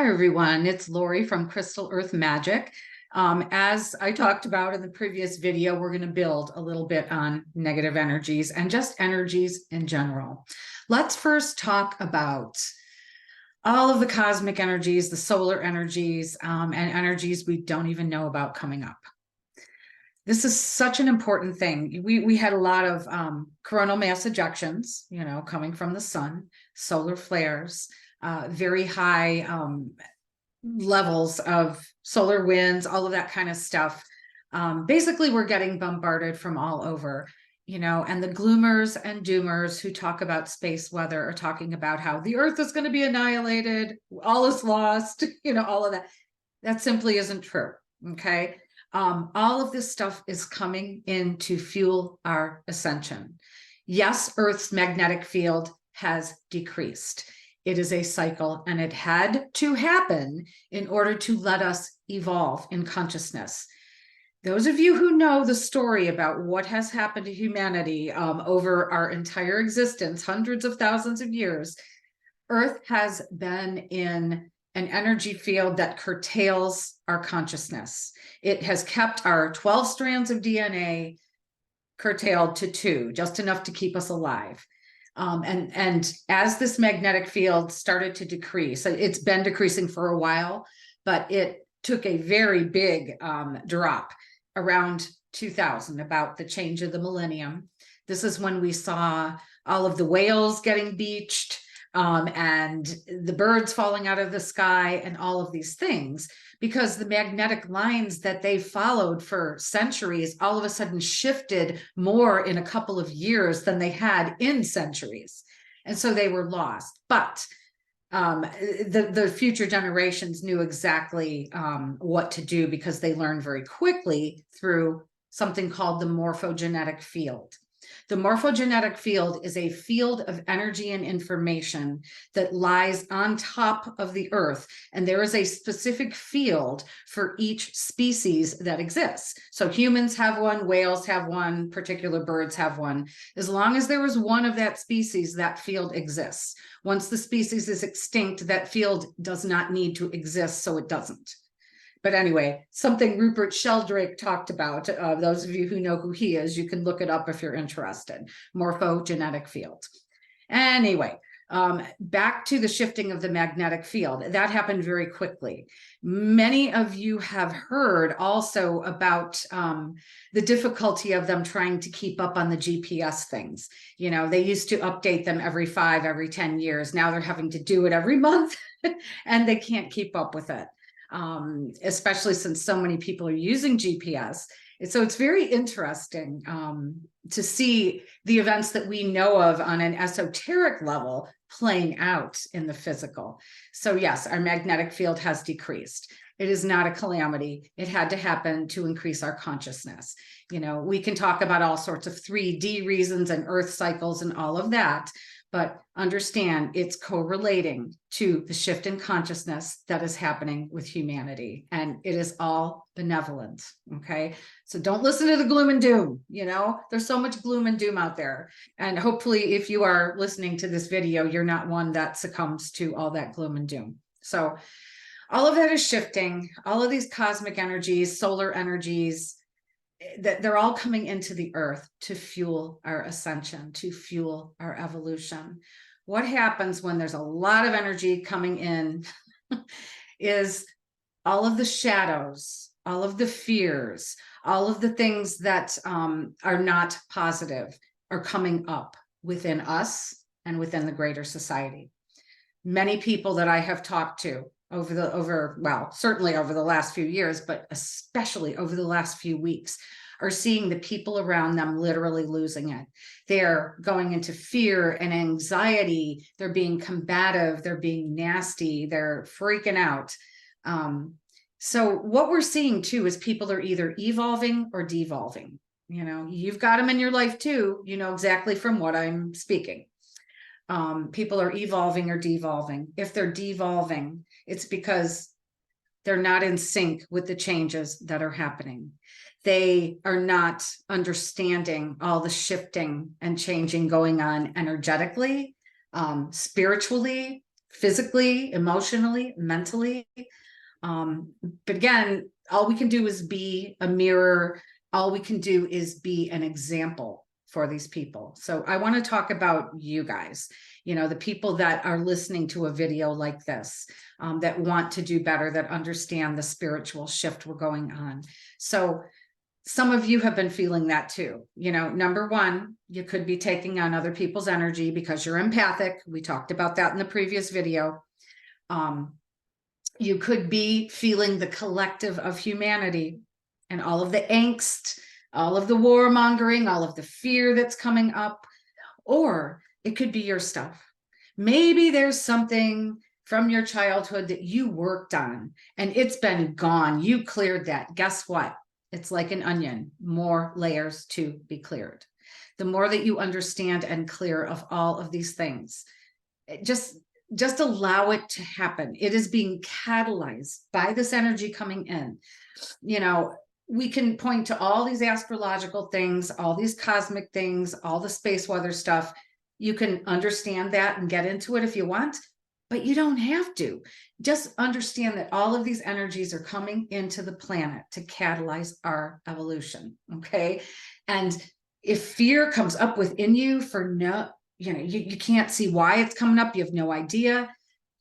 Hi, everyone. It's Lori from Crystal Earth Magic. As I talked about in the previous video, we're going to build a little bit on negative energies and just energies in general. Let's first talk about all of the cosmic energies, the solar energies, and energies we don't even know about coming up. This is such an important thing. We had a lot of coronal mass ejections, coming from the sun, solar flares, very high levels of solar winds, all of that kind of stuff. Basically, we're getting bombarded from all over, and the gloomers and doomers who talk about space weather are talking about how the Earth is going to be annihilated, all is lost, all of that. That simply isn't true, okay? All of this stuff is coming in to fuel our ascension. Yes, Earth's magnetic field has decreased. It is a cycle, and it had to happen in order to let us evolve in consciousness. Those of you who know the story about what has happened to humanity over our entire existence, hundreds of thousands of years, Earth has been in an energy field that curtails our consciousness. It has kept our 12 strands of DNA curtailed to 2, just enough to keep us alive. And as this magnetic field started to decrease, it's been decreasing for a while, but it took a very big drop around 2000, about the change of the millennium. This is when we saw all of the whales getting beached, and the birds falling out of the sky and all of these things, because the magnetic lines that they followed for centuries all of a sudden shifted more in a couple of years than they had in centuries. And so they were lost. But the future generations knew exactly what to do, because they learned very quickly through something called the morphogenetic field. The morphogenetic field is a field of energy and information that lies on top of the Earth, and there is a specific field for each species that exists. So humans have one, whales have one, particular birds have one. As long as there is one of that species, that field exists. Once the species is extinct, that field does not need to exist, so it doesn't. But anyway, something Rupert Sheldrake talked about, those of you who know who he is, you can look it up if you're interested, morphogenetic field. Anyway, back to the shifting of the magnetic field. That happened very quickly. Many of you have heard also about the difficulty of them trying to keep up on the GPS things. They used to update them every 10 years. Now they're having to do it every month, and they can't keep up with it. Especially since so many people are using GPS. So it's very interesting to see the events that we know of on an esoteric level playing out in the physical. So yes, our magnetic field has decreased. It is not a calamity. It had to happen to increase our consciousness. We can talk about all sorts of 3D reasons and Earth cycles and all of that, but understand it's correlating to the shift in consciousness that is happening with humanity. And it is all benevolent, okay? So don't listen to the gloom and doom, There's so much gloom and doom out there. And hopefully, if you are listening to this video, you're not one that succumbs to all that gloom and doom. So all of that is shifting. All of these cosmic energies, solar energies, that they're all coming into the Earth to fuel our ascension, to fuel our evolution. What happens when there's a lot of energy coming in is all of the shadows, all of the fears, all of the things that are not positive are coming up within us and within the greater society. Many people that I have talked to certainly over the last few years, but especially over the last few weeks, are seeing the people around them literally losing it. They're going into fear and anxiety. They're being combative. They're being nasty. They're freaking out. So what we're seeing too is people are either evolving or devolving. You've got them in your life too. You know exactly from what I'm speaking. People are evolving or devolving. If they're devolving, it's because they're not in sync with the changes that are happening. They are not understanding all the shifting and changing going on energetically, spiritually, physically, emotionally, mentally. But again, all we can do is be a mirror. All we can do is be an example for these people. So I want to talk about you guys, the people that are listening to a video like this, that want to do better, that understand the spiritual shift we're going on. So some of you have been feeling that too. Number one, you could be taking on other people's energy because you're empathic. We talked about that in the previous video. You could be feeling the collective of humanity and all of the angst, all of the warmongering, all of the fear that's coming up, or it could be your stuff. Maybe there's something from your childhood that you worked on and it's been gone. You cleared that. Guess what? It's like an onion, more layers to be cleared. The more that you understand and clear of all of these things, just allow it to happen. It is being catalyzed by this energy coming in. We can point to all these astrological things, all these cosmic things, all the space weather stuff. You can understand that and get into it if you want, but you don't have to. Just understand that all of these energies are coming into the planet to catalyze our evolution, okay? And if fear comes up within you for you can't see why it's coming up, you have no idea,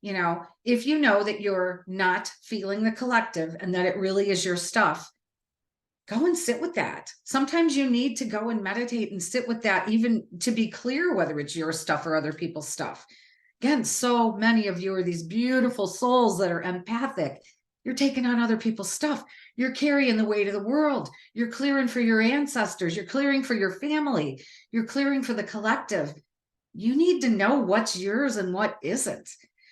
if you know that you're not feeling the collective and that it really is your stuff, go and sit with that. Sometimes you need to go and meditate and sit with that, even to be clear whether it's your stuff or other people's stuff. Again, so many of you are these beautiful souls that are empathic. You're taking on other people's stuff. You're carrying the weight of the world. You're clearing for your ancestors. You're clearing for your family. You're clearing for the collective. You need to know what's yours and what isn't.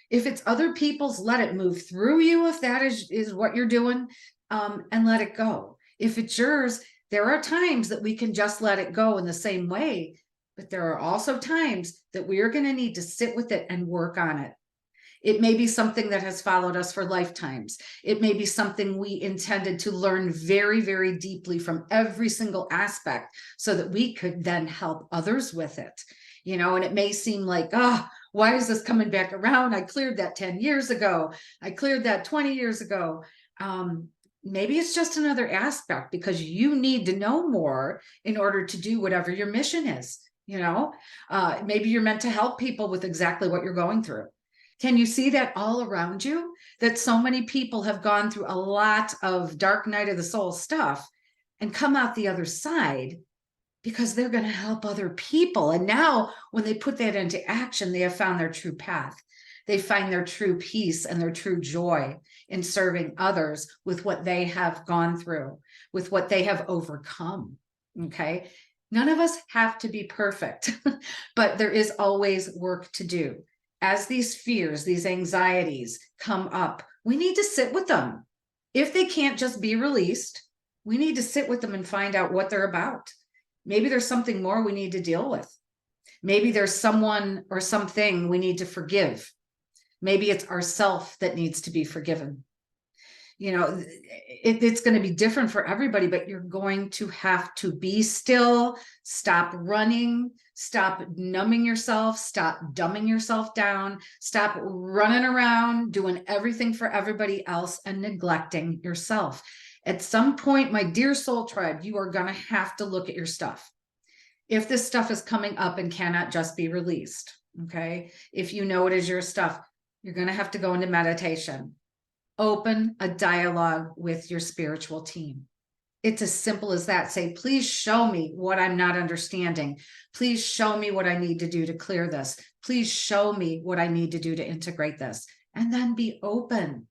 If it's other people's, let it move through you if that is what you're doing, and let it go. If it's yours, there are times that we can just let it go in the same way, but there are also times that we are going to need to sit with it and work on it. It may be something that has followed us for lifetimes. It may be something we intended to learn very, very deeply from every single aspect so that we could then help others with it. And it may seem like, why is this coming back around? I cleared that 10 years ago. I cleared that 20 years ago. Maybe it's just another aspect because you need to know more in order to do whatever your mission is. Maybe you're meant to help people with exactly what you're going through. Can you see that all around you? That so many people have gone through a lot of dark night of the soul stuff and come out the other side because they're going to help other people. And now when they put that into action, they have found their true path. They find their true peace and their true joy in serving others with what they have gone through, with what they have overcome. Okay. None of us have to be perfect, but there is always work to do. As these fears, these anxieties come up, we need to sit with them. If they can't just be released, we need to sit with them and find out what they're about. Maybe there's something more we need to deal with. Maybe there's someone or something we need to forgive. Maybe it's ourself that needs to be forgiven. It's going to be different for everybody, but you're going to have to be still, stop running, stop numbing yourself, stop dumbing yourself down, stop running around, doing everything for everybody else and neglecting yourself. At some point, my dear soul tribe, you are going to have to look at your stuff. If this stuff is coming up and cannot just be released, okay? If you know it is your stuff, you're going to have to go into meditation. Open a dialogue with your spiritual team. It's as simple as that. Say, please show me what I'm not understanding. Please show me what I need to do to clear this. Please show me what I need to do to integrate this. And then be open.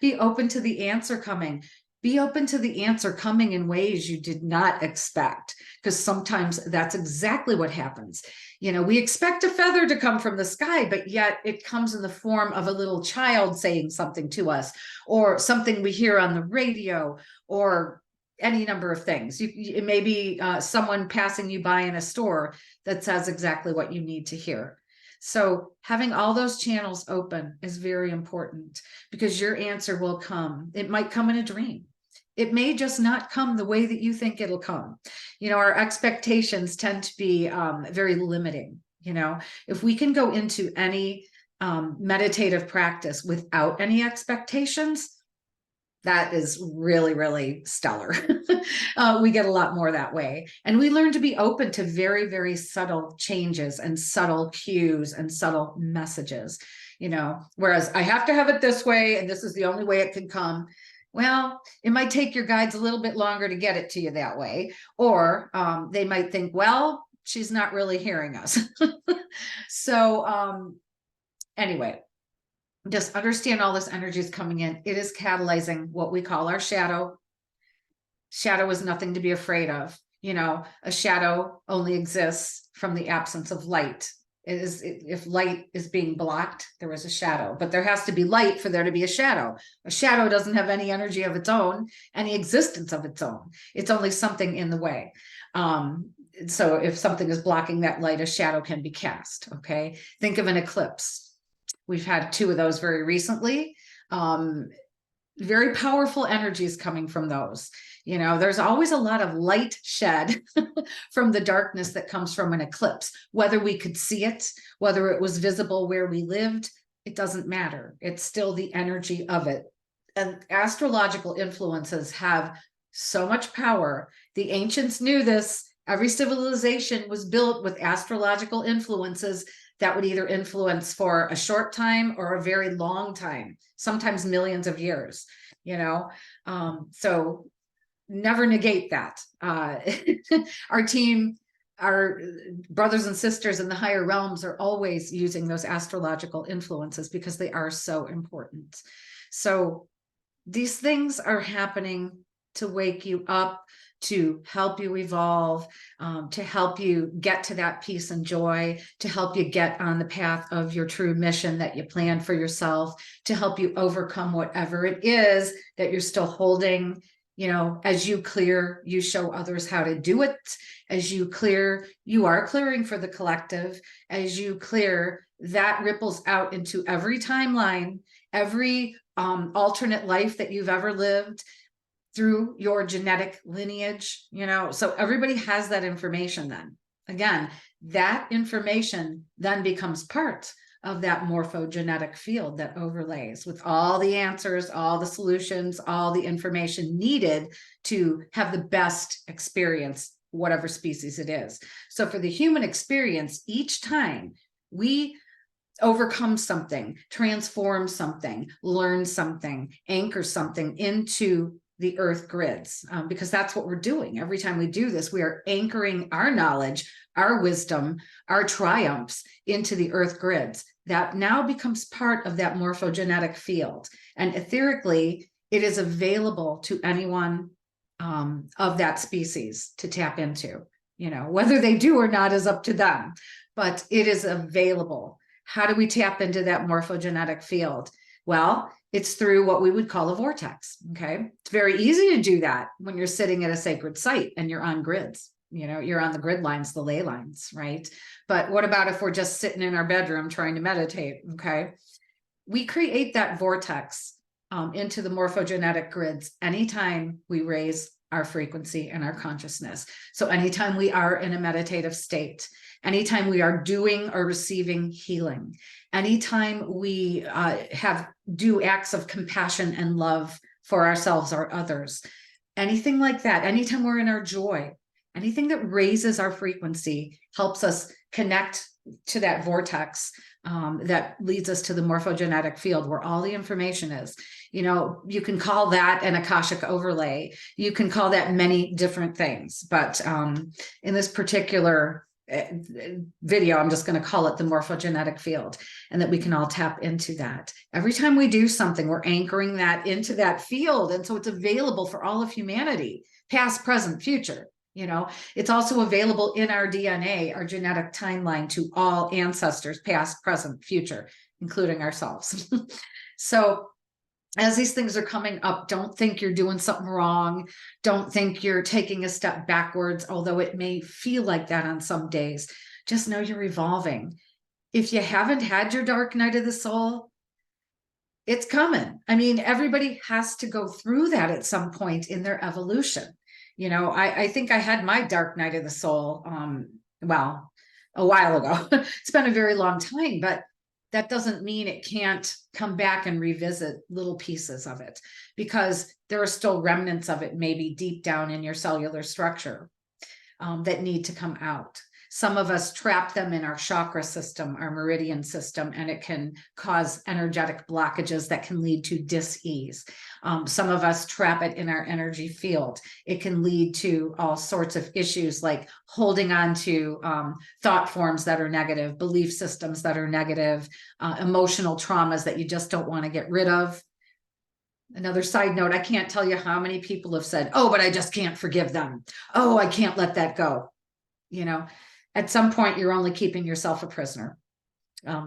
Be open to the answer coming. Be open to the answer coming in ways you did not expect, because sometimes that's exactly what happens. We expect a feather to come from the sky, but yet it comes in the form of a little child saying something to us, or something we hear on the radio, or any number of things. It may be someone passing you by in a store that says exactly what you need to hear. So having all those channels open is very important, because your answer will come. It might come in a dream. It may just not come the way that you think it'll come. Our expectations tend to be very limiting. If we can go into any meditative practice without any expectations, that is really, really stellar. We get a lot more that way. And we learn to be open to very, very subtle changes and subtle cues and subtle messages, whereas I have to have it this way, and this is the only way it can come. Well, it might take your guides a little bit longer to get it to you that way. Or they might think, well, she's not really hearing us. So anyway, just understand all this energy is coming in. It is catalyzing what we call our shadow. Shadow is nothing to be afraid of. A shadow only exists from the absence of light. If light is being blocked, there is a shadow, but there has to be light for there to be a shadow. A shadow doesn't have any energy of its own, any existence of its own. It's only something in the way. So if something is blocking that light, a shadow can be cast. Okay. Think of an eclipse. We've had 2 of those very recently. Very powerful energies coming from those. There's always a lot of light shed from the darkness that comes from an eclipse. Whether we could see it, whether it was visible where we lived, it doesn't matter. It's still the energy of it. And astrological influences have so much power. The ancients knew this. Every civilization was built with astrological influences that would either influence for a short time or a very long time, sometimes millions of years, so never negate that. Our team, our brothers and sisters in the higher realms are always using those astrological influences because they are so important. So these things are happening to wake you up, to help you evolve, to help you get to that peace and joy, to help you get on the path of your true mission that you planned for yourself, to help you overcome whatever it is that you're still holding. As you clear, you show others how to do it. As you clear, you are clearing for the collective. As you clear, that ripples out into every timeline, every alternate life that you've ever lived, through your genetic lineage, so everybody has that information. Then again, that information then becomes part of that morphogenetic field that overlays with all the answers, all the solutions, all the information needed to have the best experience, whatever species it is. So for the human experience, each time we overcome something, transform something, learn something, anchor something into the earth grids, because that's what we're doing. Every time we do this, we are anchoring our knowledge, our wisdom, our triumphs into the earth grids. That now becomes part of that morphogenetic field. And etherically, it is available to anyone of that species to tap into. Whether they do or not is up to them, but it is available. How do we tap into that morphogenetic field? Well, it's through what we would call a vortex. Okay. It's very easy to do that when you're sitting at a sacred site and you're on grids, you're on the grid lines, the ley lines, right? But what about if we're just sitting in our bedroom trying to meditate? Okay. We create that vortex into the morphogenetic grids anytime we raise our frequency and our consciousness. So anytime we are in a meditative state, anytime we are doing or receiving healing, anytime we do acts of compassion and love for ourselves or others, anything like that, anytime we're in our joy, anything that raises our frequency helps us connect to that vortex that leads us to the morphogenetic field where all the information is. You can call that an Akashic overlay. You can call that many different things, but in this particular video, I'm just going to call it the morphogenetic field, and that we can all tap into that. Every time we do something, we're anchoring that into that field. And so it's available for all of humanity, past, present, future. It's also available in our DNA, our genetic timeline, to all ancestors, past, present, future, including ourselves. So as these things are coming up, don't think you're doing something wrong. Don't think you're taking a step backwards, although it may feel like that on some days. Just know you're evolving. If you haven't had your dark night of the soul, it's coming. I mean, everybody has to go through that at some point in their evolution. I think I had my dark night of the soul, a while ago. It's been a very long time, but that doesn't mean it can't come back and revisit little pieces of it, because there are still remnants of it maybe deep down in your cellular structure that need to come out. Some of us trap them in our chakra system, our meridian system, and it can cause energetic blockages that can lead to dis-ease. Some of us trap it in our energy field. It can lead to all sorts of issues like holding on to thought forms that are negative, belief systems that are negative, emotional traumas that you just don't want to get rid of. Another side note, I can't tell you how many people have said, oh, but I just can't forgive them. Oh, I can't let that go. You know, at some point, you're only keeping yourself a prisoner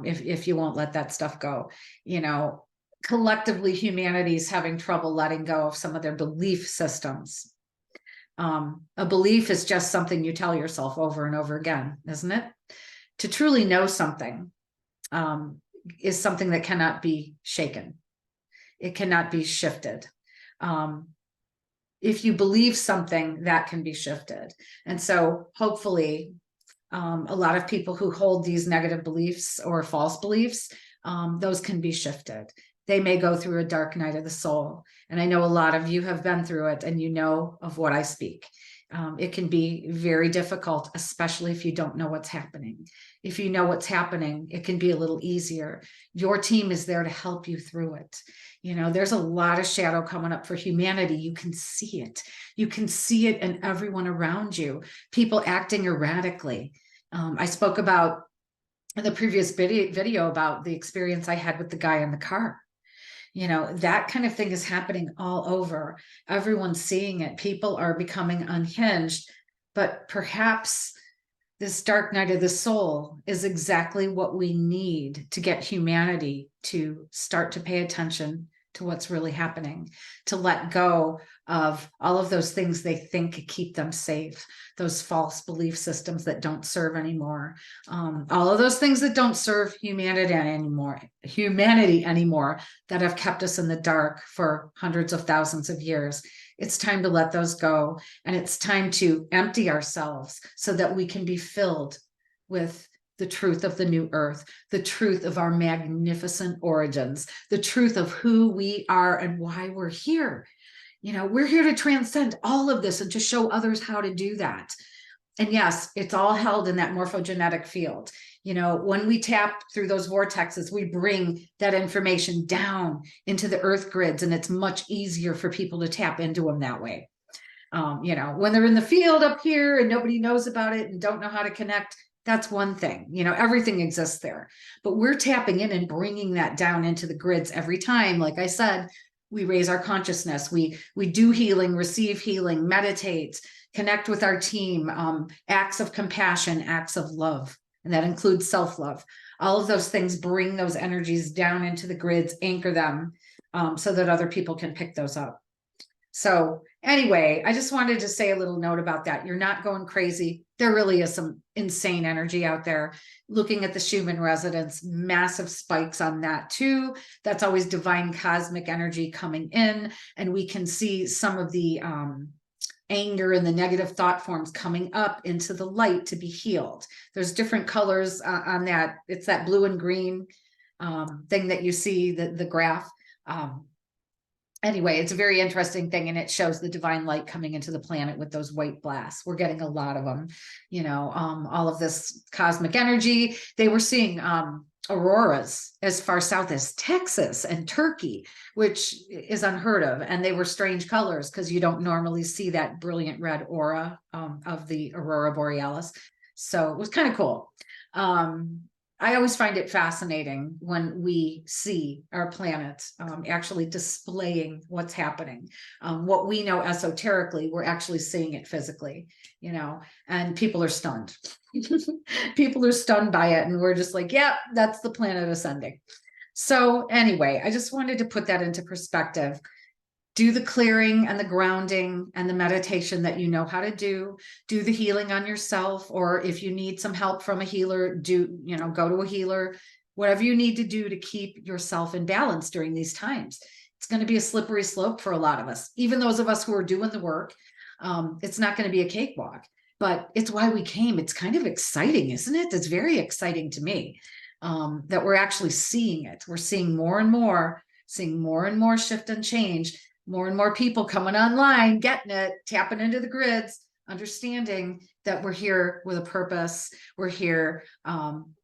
if you won't let that stuff go. You know, collectively, humanity's having trouble letting go of some of their belief systems. A belief is just something you tell yourself over and over again, isn't it? To truly know something is something that cannot be shaken. It cannot be shifted. If you believe something, that can be shifted. And so hopefully a lot of people who hold these negative beliefs or false beliefs, those can be shifted. They may go through a dark night of the soul. And I know a lot of you have been through it and you know of what I speak. It can be very difficult, especially if you don't know what's happening. If you know what's happening, it can be a little easier. Your team is there to help you through it. You know, there's a lot of shadow coming up for humanity. You can see it. You can see it in everyone around you, people acting erratically. I spoke about in the previous video about the experience I had with the guy in the car. You know, that kind of thing is happening all over. Everyone's seeing it. People are becoming unhinged, but perhaps this dark night of the soul is exactly what we need to get humanity to start to pay attention to what's really happening, to let go of all of those things they think keep them safe, those false belief systems that don't serve anymore, all of those things that don't serve humanity anymore, that have kept us in the dark for hundreds of thousands of years. It's time to let those go, and it's time to empty ourselves so that we can be filled with the truth of the new earth, the truth of our magnificent origins, the truth of who we are and why we're here. You know, we're here to transcend all of this and to show others how to do that. And yes, it's all held in that morphogenetic field. You know, when we tap through those vortexes, we bring that information down into the earth grids, and it's much easier for people to tap into them that way. You know, when they're in the field up here and nobody knows about it and don't know how to connect, that's one thing. You know, everything exists there, but we're tapping in and bringing that down into the grids every time. Like I said, we raise our consciousness, we do healing, receive healing, meditate, connect with our team, acts of compassion, acts of love, and that includes self-love. All of those things bring those energies down into the grids, anchor them, so that other people can pick those up. So anyway, I just wanted to say a little note about that. You're not going crazy. There really is some insane energy out there. Looking at the Schumann resonance, massive spikes on that too. That's always divine cosmic energy coming in. And we can see some of the anger and the negative thought forms coming up into the light to be healed. There's different colors on that. It's that blue and green thing that you see, the graph. Anyway, it's a very interesting thing, and it shows the divine light coming into the planet with those white blasts. We're getting a lot of them, you know, all of this cosmic energy. They were seeing auroras as far south as Texas and Turkey, which is unheard of. And they were strange colors because you don't normally see that brilliant red aura of the aurora borealis. So it was kind of cool. I always find it fascinating when we see our planet actually displaying what's happening. What we know esoterically, we're actually seeing it physically, you know, and people are stunned. People are stunned by it. And we're just like, yeah, that's the planet ascending. So anyway, I just wanted to put that into perspective. Do the clearing and the grounding and the meditation that you know how to do the healing on yourself, or if you need some help from a healer, go to a healer, whatever you need to do to keep yourself in balance during these times. It's going to be a slippery slope for a lot of us, even those of us who are doing the work. It's not going to be a cakewalk, but it's why we came. It's kind of exciting, isn't it? It's very exciting to me. that we're actually seeing it. We're seeing more and more, shift and change, more and more people coming online, getting it, tapping into the grids, understanding that we're here with a purpose. We're here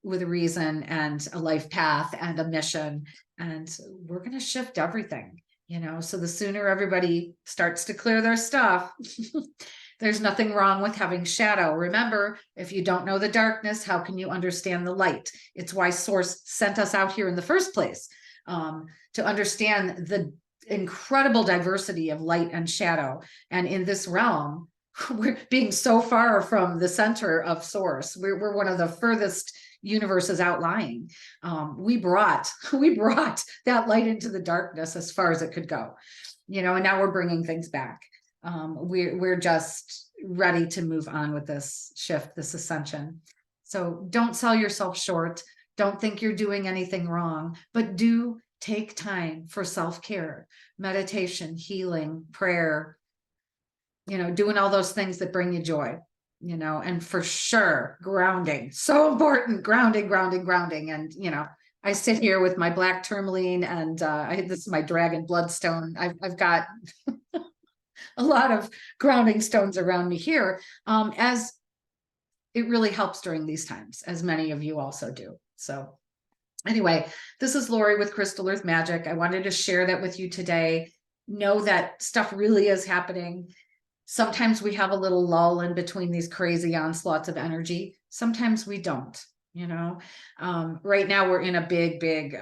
with a reason and a life path and a mission. And we're going to shift everything, so the sooner everybody starts to clear their stuff, there's nothing wrong with having shadow. Remember, if you don't know the darkness, how can you understand the light? It's why Source sent us out here in the first place, to understand the incredible diversity of light and shadow. And in this realm, we're being so far from the center of Source. We're one of the furthest universes outlying. We brought that light into the darkness as far as it could go, and now we're bringing things back. We're just ready to move on with this shift, this ascension. So don't sell yourself short. Don't think you're doing anything wrong, but do take time for self-care, meditation, healing, prayer, doing all those things that bring you joy, and for sure, grounding, so important, grounding. And, I sit here with my black tourmaline and this is my dragon bloodstone. I've got a lot of grounding stones around me here, as it really helps during these times, as many of you also do. So anyway, this is Lori with Crystal Earth Magic. I wanted to share that with you today. Know that stuff really is happening. Sometimes we have a little lull in between these crazy onslaughts of energy. Sometimes we don't, right now we're in a big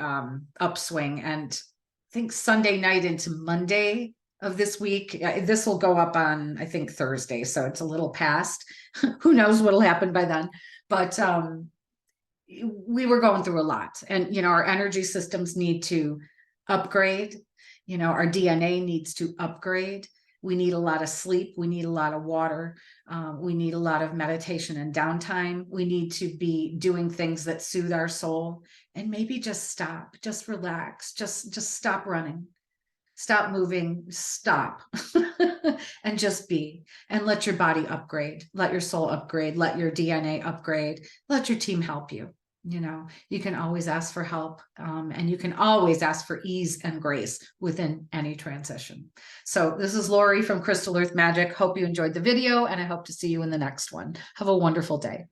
upswing, and I think Sunday night into Monday of this week, this will go up on, I think, Thursday. So it's a little past. Who knows what'll happen by then, but we were going through a lot, and, our energy systems need to upgrade. Our DNA needs to upgrade. We need a lot of sleep. We need a lot of water. We need a lot of meditation and downtime. We need to be doing things that soothe our soul, and maybe just stop, just relax, just stop running, stop moving, stop, and just be, and let your body upgrade, let your soul upgrade, let your DNA upgrade, let your team help you. You can always ask for help, and you can always ask for ease and grace within any transition. So this is Lori from Crystal Earth Magic. Hope you enjoyed the video, and I hope to see you in the next one. Have a wonderful day.